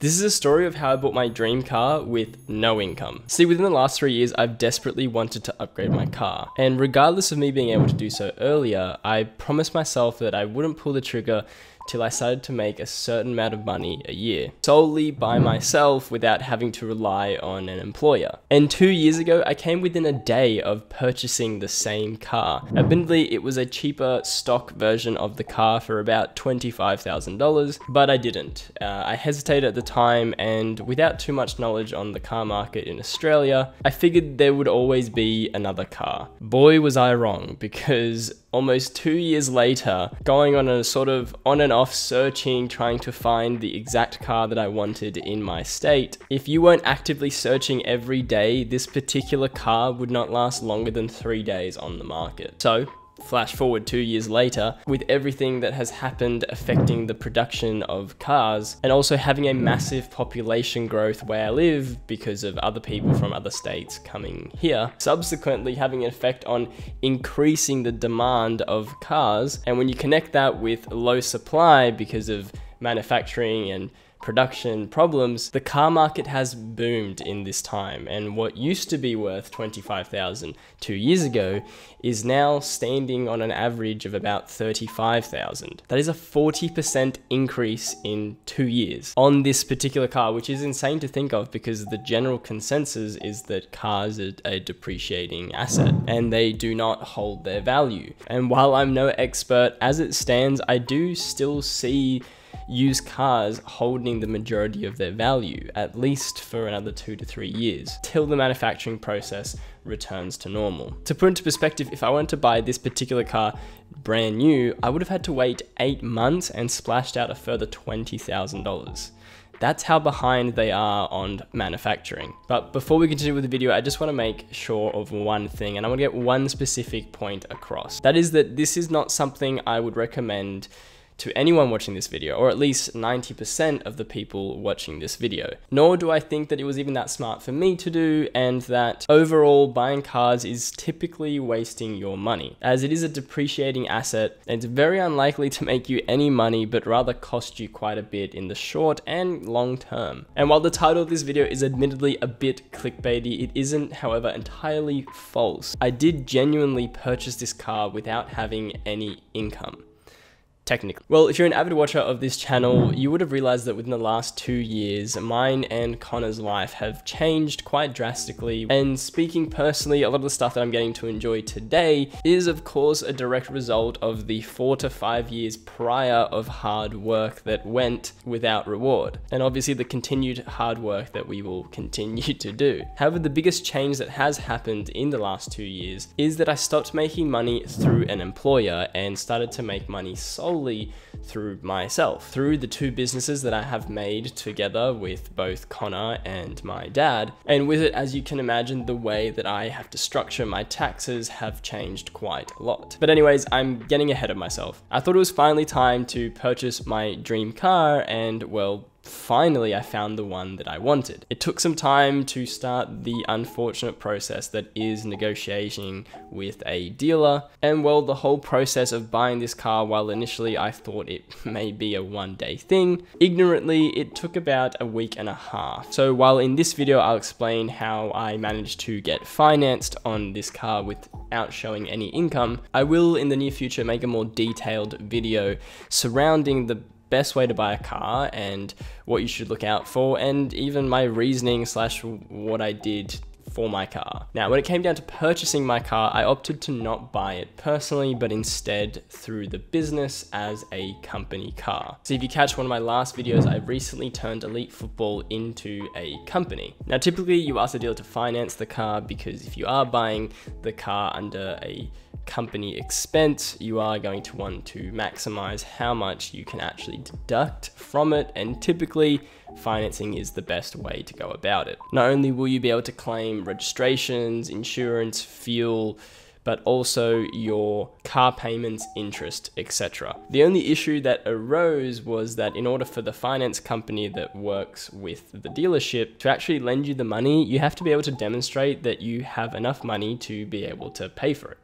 This is a story of how I bought my dream car with no income. See, within the last 3 years, I've desperately wanted to upgrade my car. And regardless of me being able to do so earlier, I promised myself that I wouldn't pull the trigger till I started to make a certain amount of money a year, solely by myself without having to rely on an employer. And 2 years ago, I came within a day of purchasing the same car. Admittedly, it was a cheaper stock version of the car for about $25,000, but I didn't. I hesitated at the time, and without too much knowledge on the car market in Australia, I figured there would always be another car. Boy, was I wrong, because almost 2 years later, going on a sort of on and off searching, trying to find the exact car that I wanted in my state, if you weren't actively searching every day, this particular car would not last longer than 3 days on the market. So, flash forward 2 years later, with everything that has happened affecting the production of cars, and also having a massive population growth where I live because of other people from other states coming here, subsequently having an effect on increasing the demand of cars. And when you connect that with low supply because of manufacturing and production problems, the car market has boomed in this time, and what used to be worth $25,000 2 years ago is now standing on an average of about $35,000. That is a 40% increase in 2 years on this particular car, which is insane to think of because the general consensus is that cars are a depreciating asset and they do not hold their value. And while I'm no expert, as it stands, I do still see used cars holding the majority of their value, at least for another 2 to 3 years, till the manufacturing process returns to normal. To put into perspective, if I wanted to buy this particular car brand new, I would have had to wait 8 months and splashed out a further $20,000. That's how behind they are on manufacturing. But before we continue with the video, I just want to make sure of one thing, and I want to get one specific point across. That is that this is not something I would recommend to anyone watching this video, or at least 90% of the people watching this video. Nor do I think that it was even that smart for me to do, and that overall buying cars is typically wasting your money, as it is a depreciating asset and it's very unlikely to make you any money, but rather cost you quite a bit in the short and long term. And while the title of this video is admittedly a bit clickbaity, it isn't, however, entirely false. I did genuinely purchase this car without having any income. Technically. Well, if you're an avid watcher of this channel, you would have realized that within the last 2 years, mine and Connor's life have changed quite drastically. And speaking personally, a lot of the stuff that I'm getting to enjoy today is of course a direct result of the 4 to 5 years prior of hard work that went without reward. And obviously the continued hard work that we will continue to do. However, the biggest change that has happened in the last 2 years is that I stopped making money through an employer and started to make money solely through myself, through the 2 businesses that I have made together with both Connor and my dad. And with it, as you can imagine, the way that I have to structure my taxes have changed quite a lot. But anyways, I'm getting ahead of myself. I thought it was finally time to purchase my dream car, and well, finally I found the one that I wanted. It took some time to start the unfortunate process that is negotiating with a dealer, and well, the whole process of buying this car, while initially I thought it may be a one-day thing, ignorantly it took about a week and a half. So while in this video I'll explain how I managed to get financed on this car without showing any income, I will in the near future make a more detailed video surrounding the best way to buy a car and what you should look out for, and even my reasoning slash what I did for my car. Now, when it came down to purchasing my car, I opted to not buy it personally, but instead through the business as a company car. So if you catch one of my last videos, I recently turned Elite Football into a company. Now, typically you ask the dealer to finance the car because if you are buying the car under a company expense, you are going to want to maximize how much you can actually deduct from it, and typically financing is the best way to go about it. Not only will you be able to claim registrations, insurance, fuel, but also your car payments, interest, etc. The only issue that arose was that in order for the finance company that works with the dealership to actually lend you the money, you have to be able to demonstrate that you have enough money to be able to pay for it.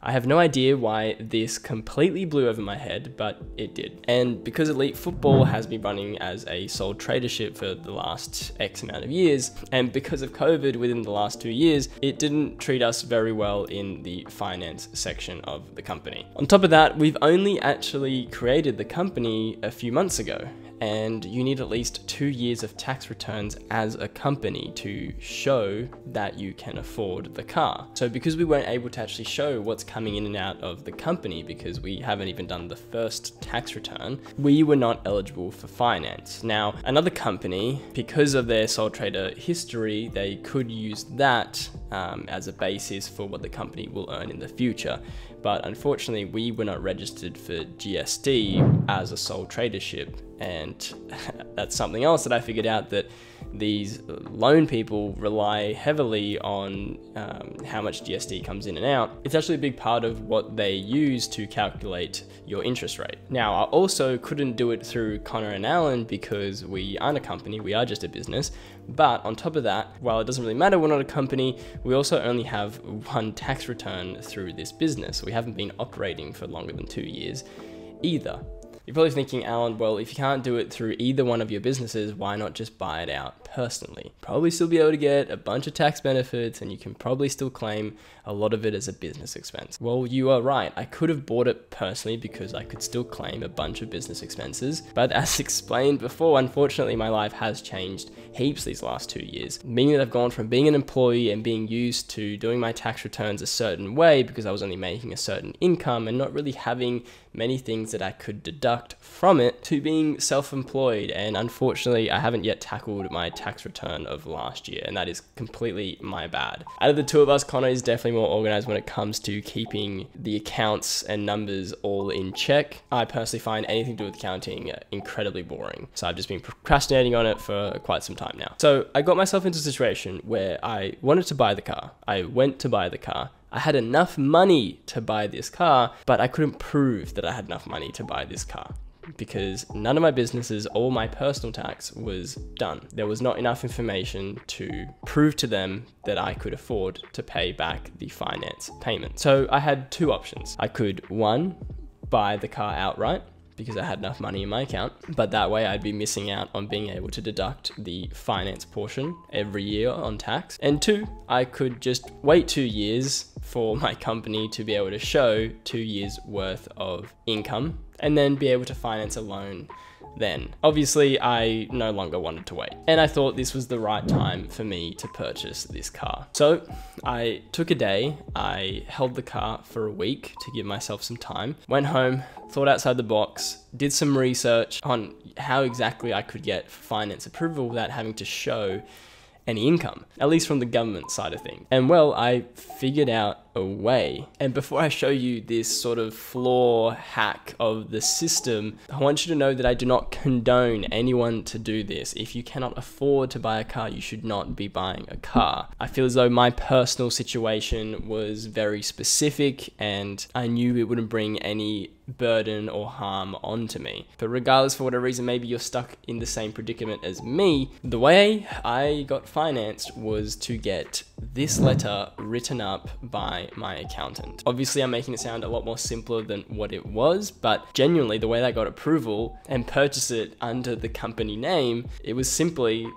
I have no idea why this completely blew over my head, but it did. And because Elite Football has been running as a sole tradership for the last X amount of years, and because of COVID within the last 2 years, it didn't treat us very well in the finance section of the company. On top of that, we've only actually created the company a few months ago, and you need at least 2 years of tax returns as a company to show that you can afford the car. So because we weren't able to actually show what's coming in and out of the company because we haven't even done the first tax return, we were not eligible for finance. Now, another company, because of their sole trader history, they could use that as a basis for what the company will earn in the future. But unfortunately, we were not registered for GST as a sole tradership. And that's something else that I figured out, that these loan people rely heavily on how much GST comes in and out. It's actually a big part of what they use to calculate your interest rate. Now, I also couldn't do it through Connor and Allen because we aren't a company, we are just a business. But on top of that, while it doesn't really matter, we're not a company, we also only have one tax return through this business. We haven't been operating for longer than 2 years either. You're probably thinking, Alan, well, if you can't do it through either one of your businesses, why not just buy it out personally? Probably still be able to get a bunch of tax benefits, and you can probably still claim a lot of it as a business expense. Well, you are right. I could have bought it personally because I could still claim a bunch of business expenses. But as explained before, unfortunately, my life has changed heaps these last 2 years, meaning that I've gone from being an employee and being used to doing my tax returns a certain way because I was only making a certain income and not really having many things that I could deduct from it, to being self-employed. And unfortunately, I haven't yet tackled my tax return of last year, and that is completely my bad. Out of the two of us, Connor is definitely more organized when it comes to keeping the accounts and numbers all in check. I personally find anything to do with accounting incredibly boring, so I've just been procrastinating on it for quite some time now. So I got myself into a situation where I wanted to buy the car. I went to buy the car. I had enough money to buy this car, but I couldn't prove that I had enough money to buy this car because none of my businesses or my personal tax was done. There was not enough information to prove to them that I could afford to pay back the finance payment. So I had two options. I could, one, buy the car outright because I had enough money in my account, but that way I'd be missing out on being able to deduct the finance portion every year on tax. And two, I could just wait 2 years for my company to be able to show 2 years worth of income and then be able to finance a loan then. Obviously, I no longer wanted to wait, and I thought this was the right time for me to purchase this car. So I took a day, I held the car for a week to give myself some time, went home, thought outside the box, did some research on how exactly I could get finance approval without having to show any income, at least from the government side of things. And well, I figured out a way. And before I show you this sort of flaw hack of the system, I want you to know that I do not condone anyone to do this. If you cannot afford to buy a car, you should not be buying a car. I feel as though my personal situation was very specific and I knew it wouldn't bring any burden or harm onto me. But regardless, for whatever reason, maybe you're stuck in the same predicament as me. The way I got financed was to get this letter written up by my accountant. Obviously, I'm making it sound a lot more simpler than what it was, but genuinely the way that I got approval and purchased it under the company name, it was simply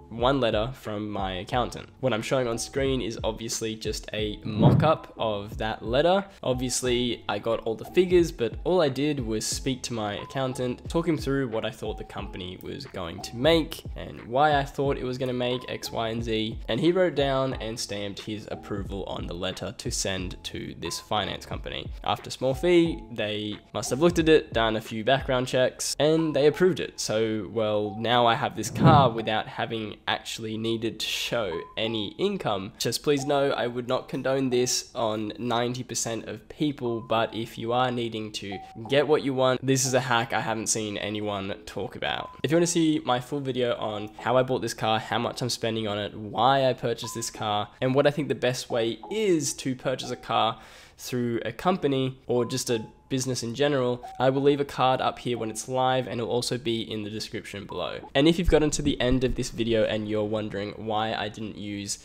one letter from my accountant. What I'm showing on screen is obviously just a mock-up of that letter. Obviously, I got all the figures, but all I did was speak to my accountant, talk him through what I thought the company was going to make and why I thought it was going to make X, Y, and Z. And he wrote down and stamped his approval on the letter to send to this finance company. After a small fee, they must have looked at it, done a few background checks, and they approved it. So, well, now I have this car without having actually needed to show any income. Just please know I would not condone this on 90% of people, but if you are needing to get what you want, this is a hack I haven't seen anyone talk about. If you want to see my full video on how I bought this car, how much I'm spending on it, why I purchased this car, and what I think the best way is to purchase a car through a company or just a business in general, I will leave a card up here when it's live, and it'll also be in the description below. And if you've gotten to the end of this video and you're wondering why I didn't use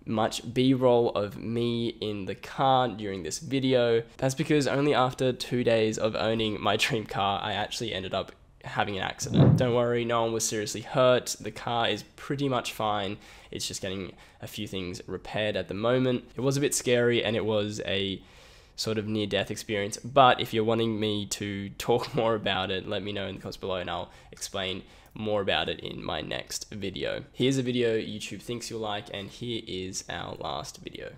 much B-roll of me in the car during this video. That's because only after 2 days of owning my dream car, I actually ended up having an accident. Don't worry, no one was seriously hurt. The car is pretty much fine. It's just getting a few things repaired at the moment. It was a bit scary and it was a sort of near-death experience, but if you're wanting me to talk more about it, let me know in the comments below and I'll explain more about it in my next video. Here's a video YouTube thinks you'll like, and here is our last video.